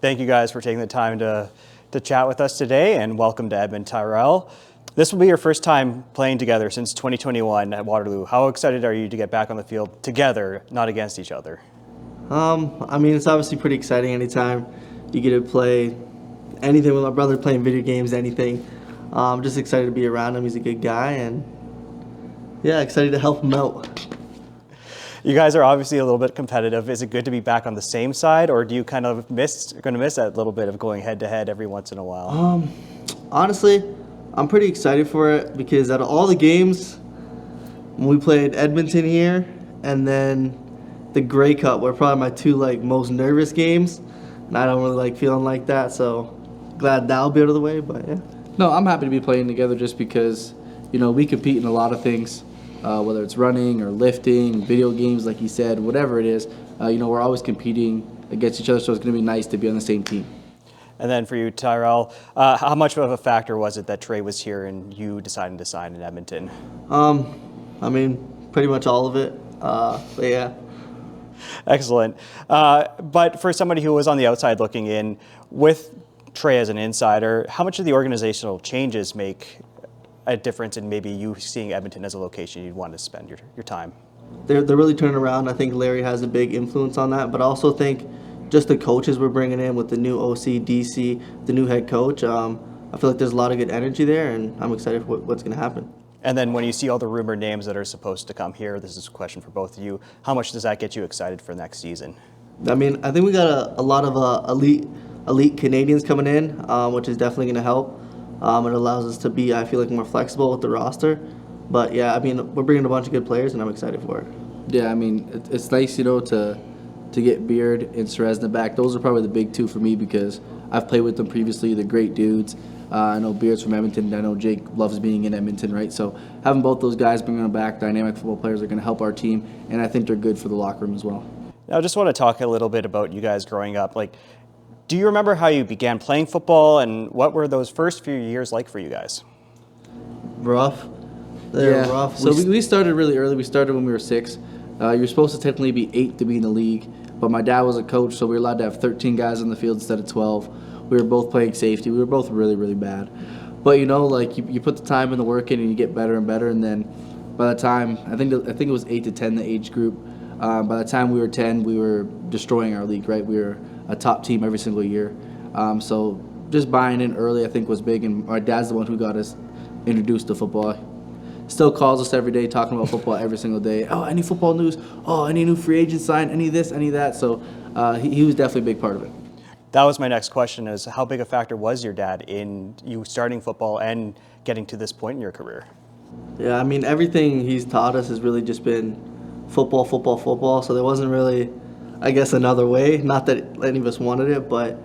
Thank you guys for taking the time to chat with us today, and welcome to Edmonton Tyrell. This will be your first time playing together since 2021 at Waterloo. How excited are you to get back on the field together, not against each other? It's obviously pretty exciting anytime you get to play anything with my brother, playing video games, anything. I'm just excited to be around him. He's a good guy, and yeah, excited to help him out. You guys are obviously a little bit competitive. Is it good to be back on the same side, or do you kind of miss that little bit of going head to head every once in a while? Honestly, I'm pretty excited for it because out of all the games, when we played Edmonton here and then the Grey Cup were probably my two most nervous games, and I don't really like feeling like that. So glad that'll be out of the way. But yeah. No, I'm happy to be playing together just because we compete in a lot of things. Whether it's running or lifting, video games, like you said, whatever it is, we're always competing against each other, so it's going to be nice to be on the same team. And then for you, Tyrell, how much of a factor was it that Tre was here and you decided to sign in Edmonton? Pretty much all of it, but yeah. Excellent. But for somebody who was on the outside looking in, with Tre as an insider, how much of the organizational changes make a difference in maybe you seeing Edmonton as a location you'd want to spend your time? They're really turning around. I think Larry has a big influence on that, but I also think just the coaches we're bringing in with the new OC, DC, the new head coach, I feel like there's a lot of good energy there, and I'm excited for what's going to happen. And then when you see all the rumored names that are supposed to come here, this is a question for both of you, how much does that get you excited for next season? I think we got a lot of elite Canadians coming in, which is definitely going to help. It allows us to be, I feel like, more flexible with the roster. But yeah, we're bringing a bunch of good players, and I'm excited for it. Yeah, it's nice, to get Beard and Serezna back. Those are probably the big two for me because I've played with them previously. They're great dudes. I know Beard's from Edmonton. I know Jake loves being in Edmonton, right? So having both those guys, bringing them back, dynamic football players, are going to help our team, and I think they're good for the locker room as well. Now, I just want to talk a little bit about you guys growing up. Do you remember how you began playing football, and what were those first few years like for you guys? Rough. They're rough. So we started really early. We started when we were 6. You're supposed to technically be 8 to be in the league, but my dad was a coach, so we were allowed to have 13 guys on the field instead of 12. We were both playing safety. We were both really, really bad. But you put the time and the work in, and you get better and better. And then by the time I think it was 8 to 10 the age group. By the time we were 10, we were destroying our league. Right, we were a top team every single year. So just buying in early, I think, was big. And my dad's the one who got us introduced to football. Still calls us every day talking about football every single day. Oh, any football news? Oh, any new free agent sign? Any this, any that? So he was definitely a big part of it. That was my next question, is how big a factor was your dad in you starting football and getting to this point in your career? Yeah, everything he's taught us has really just been football, football, football. So there wasn't really, I guess, another way. Not that any of us wanted it, but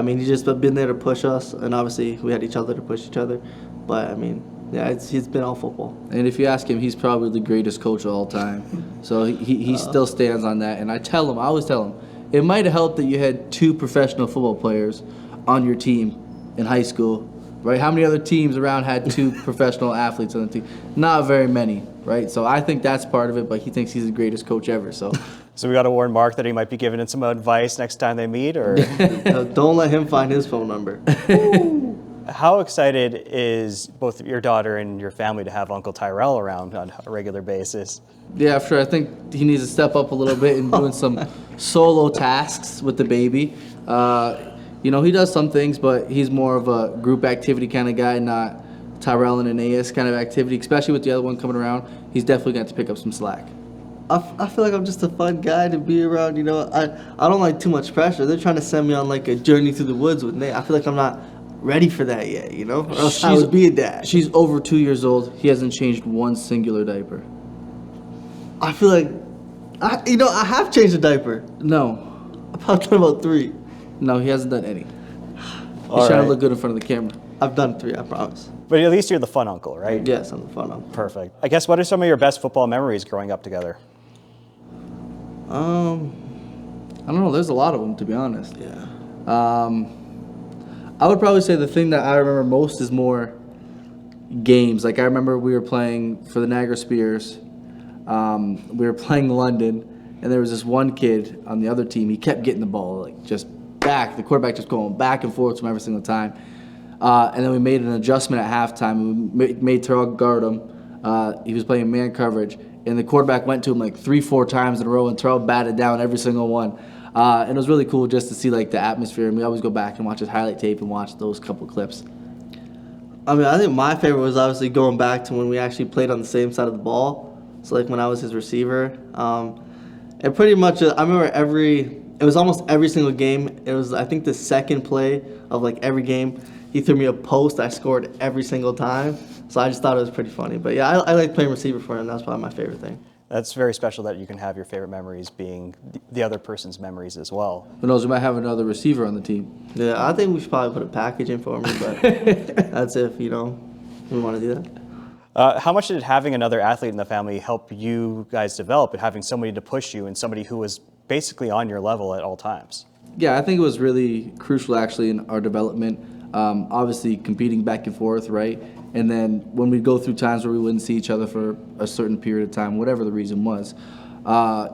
he's just been there to push us, and obviously we had each other to push each other. But yeah, he's been all football. And if you ask him, he's probably the greatest coach of all time. So he still stands on that. And I always tell him, it might have helped that you had 2 professional football players on your team in high school, right? How many other teams around had 2 professional athletes on the team? Not very many, right? So I think that's part of it, but he thinks he's the greatest coach ever. So we got to warn Mark that he might be giving him some advice next time they meet, or don't let him find his phone number. How excited is both your daughter and your family to have Uncle Tyrell around on a regular basis? Yeah, for sure. I think he needs to step up a little bit in doing some solo tasks with the baby. He does some things, but he's more of a group activity kind of guy, not Tyrell and Aeneas kind of activity, especially with the other one coming around. He's definitely got to pick up some slack. I feel like I'm just a fun guy to be around. I don't like too much pressure. They're trying to send me on a journey through the woods with Nate. I feel like I'm not ready for that yet, or else I would be a dad. She's over 2 years old. He hasn't changed one singular diaper. I feel like, I have changed a diaper. No. I've done about 3. No, he hasn't done any. All He's trying right. to look good in front of the camera. I've done 3, I promise. But at least you're the fun uncle, right? Yes, I'm the fun uncle. Perfect. I guess, what are some of your best football memories growing up together? I don't know. There's a lot of them, to be honest. Yeah. I would probably say the thing that I remember most is more games. I remember we were playing for the Niagara Spears. We were playing London, and there was this one kid on the other team. He kept getting the ball, just back. The quarterback just going back and forth from every single time. And then we made an adjustment at halftime. We made Tyrell guard him. He was playing man coverage, and the quarterback went to him like 3-4 times in a row, and Tyrell batted down every single one. And it was really cool just to see like the atmosphere. And we always go back and watch his highlight tape and watch those couple clips. I mean, I think my favorite was obviously going back to when we actually played on the same side of the ball. So like when I was his receiver. And pretty much, I remember it was almost every single game. It was, I think, the second play of like every game. He threw me a post. I scored every single time. So I just thought it was pretty funny. But yeah, I like playing receiver for him. That's probably my favorite thing. That's very special that you can have your favorite memories being the other person's memories as well. Who knows, we might have another receiver on the team. Yeah, I think we should probably put a package in for me, but that's if, we want to do that. How much did having another athlete in the family help you guys develop and having somebody to push you and somebody who was basically on your level at all times? Yeah, I think it was really crucial actually in our development. Obviously competing back and forth, right? And then when we'd go through times where we wouldn't see each other for a certain period of time, whatever the reason was,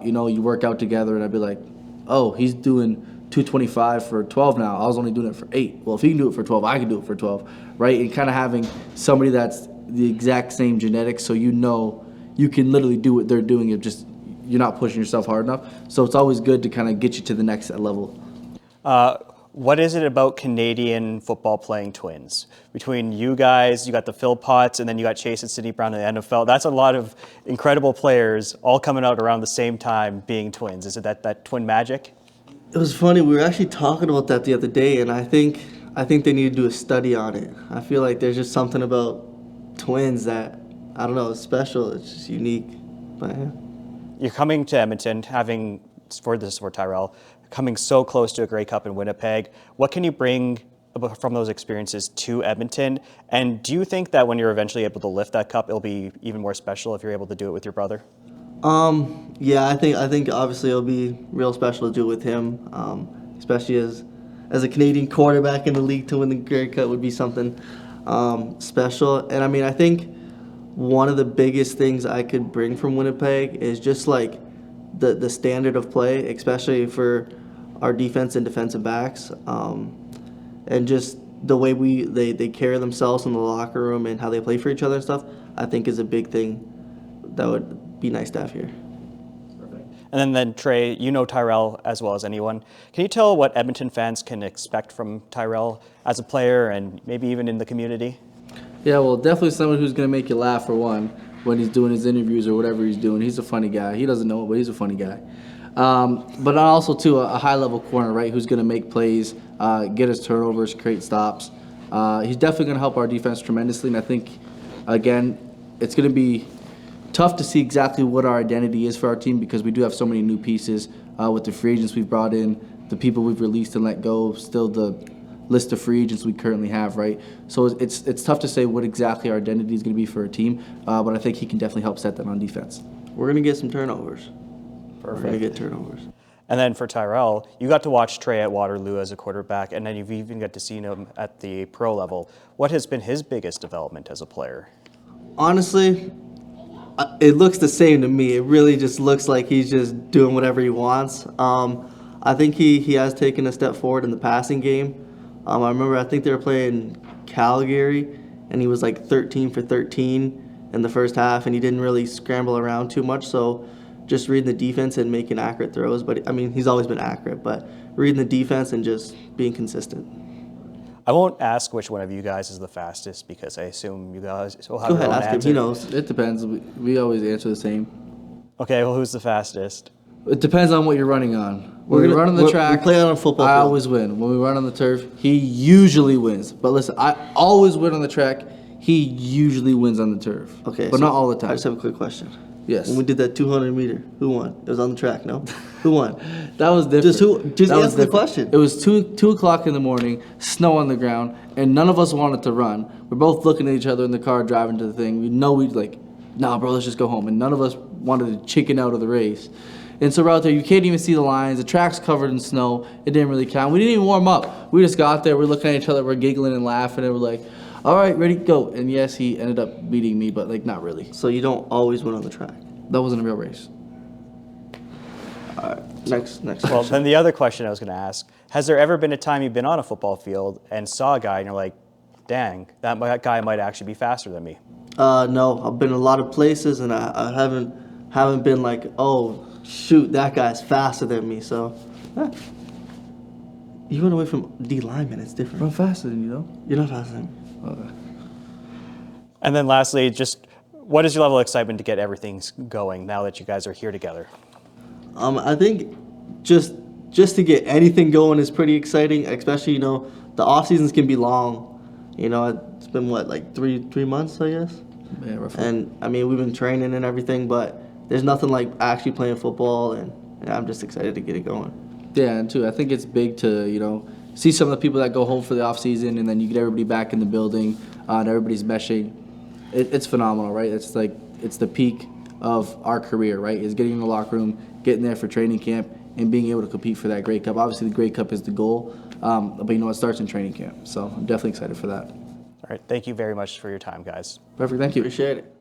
you work out together and I'd be like, oh, he's doing 225 for 12 now. I was only doing it for 8. Well, if he can do it for 12, I can do it for 12, right? And kind of having somebody that's the exact same genetics, so you can literally do what they're doing. You're not pushing yourself hard enough. So it's always good to kind of get you to the next level. What is it about Canadian football playing twins? Between you guys, you got the Phil Potts, and then you got Chase and Sidney Brown in the NFL. That's a lot of incredible players all coming out around the same time being twins. Is it that twin magic? It was funny. We were actually talking about that the other day, and I think they need to do a study on it. I feel like there's just something about twins that, I don't know, it's special. It's just unique. But yeah. You're coming to Edmonton, for Tyrell, coming so close to a Grey Cup in Winnipeg. What can you bring from those experiences to Edmonton? And do you think that when you're eventually able to lift that cup, it'll be even more special if you're able to do it with your brother? Yeah, I think obviously it'll be real special to do it with him, especially as a Canadian quarterback in the league to win the Grey Cup would be something special. And I mean, I think one of the biggest things I could bring from Winnipeg is just like the standard of play, especially for our defense and defensive backs, and just the way they carry themselves in the locker room and how they play for each other and stuff, I think is a big thing that would be nice to have here. And then Tre, you know Tyrell as well as anyone. Can you tell what Edmonton fans can expect from Tyrell as a player and maybe even in the community? Yeah, well, definitely someone who's going to make you laugh, for one, when he's doing his interviews or whatever he's doing. He's a funny guy. He doesn't know it, but he's a funny guy. But also, too, a high-level corner, right, who's going to make plays, get us turnovers, create stops. He's definitely going to help our defense tremendously, and I think, again, it's going to be tough to see exactly what our identity is for our team because we do have so many new pieces with the free agents we've brought in, the people we've released and let go, still the list of free agents we currently have, right? So it's tough to say what exactly our identity is going to be for a team, but I think he can definitely help set that on defense. We're going to get some turnovers. Perfect. We're going to get turnovers. And then for Tyrell, you got to watch Tre at Waterloo as a quarterback, and then you've even got to see him at the pro level. What has been his biggest development as a player? Honestly, it looks the same to me. It really just looks like he's just doing whatever he wants. I think he has taken a step forward in the passing game. I remember, I think they were playing Calgary, and he was like 13 for 13 in the first half, and he didn't really scramble around too much. So just reading the defense and making accurate throws. But, I mean, he's always been accurate, but reading the defense and just being consistent. I won't ask which one of you guys is the fastest because I assume you guys will have Go your ahead, own ask him. answer. He knows. It depends. We always answer the same. Okay, well, who's the fastest? It depends on what you're running on. When we We're run on the we track, play on a football I field. always win. When we run on the turf, he usually wins. But listen, I always win on the track. He usually wins on the turf. Okay, but so not all the I time. just have a quick question. Yes. When we did that 200-meter, who won? It was on the track, no? Who won? That was different. Just That was answer the different. question. It was 2 o'clock in the morning, snow on the ground, and none of us wanted to run. We're both looking at each other in the car driving to the thing. We know we'd like, nah, bro, let's just go home. And none of us wanted to chicken out of the race. And so we're out there, you can't even see the lines. The track's covered in snow. It didn't really count. We didn't even warm up. We just got there. We're looking at each other. We're giggling and laughing. And we're like, all right, ready, go. And yes, he ended up beating me, but like not really. So you don't always win on the track. That wasn't a real race. All right, next Well, question. then the other question I was going to ask, has there ever been a time you've been on a football field and saw a guy and you're like, dang, that guy might actually be faster than me? No, I've been a lot of places, and I haven't been like, oh, shoot, that guy's faster than me. So, you run away from D lineman, it's different. Run faster than you, though. You're not faster than me. And then lastly, just what is your level of excitement to get everything going now that you guys are here together? I think just to get anything going is pretty exciting, especially, the off seasons can be long. It's been like three months, I guess. Yeah, roughly. And I mean, we've been training and everything, but there's nothing like actually playing football, and I'm just excited to get it going. Yeah, and too, I think it's big to, see some of the people that go home for the off season, and then you get everybody back in the building, and everybody's meshing. It's phenomenal, right? It's the peak of our career, right? Is getting in the locker room, getting there for training camp, and being able to compete for that Grey Cup. Obviously, the Grey Cup is the goal, but it starts in training camp. So I'm definitely excited for that. All right, thank you very much for your time, guys. Perfect, thank you. Appreciate it.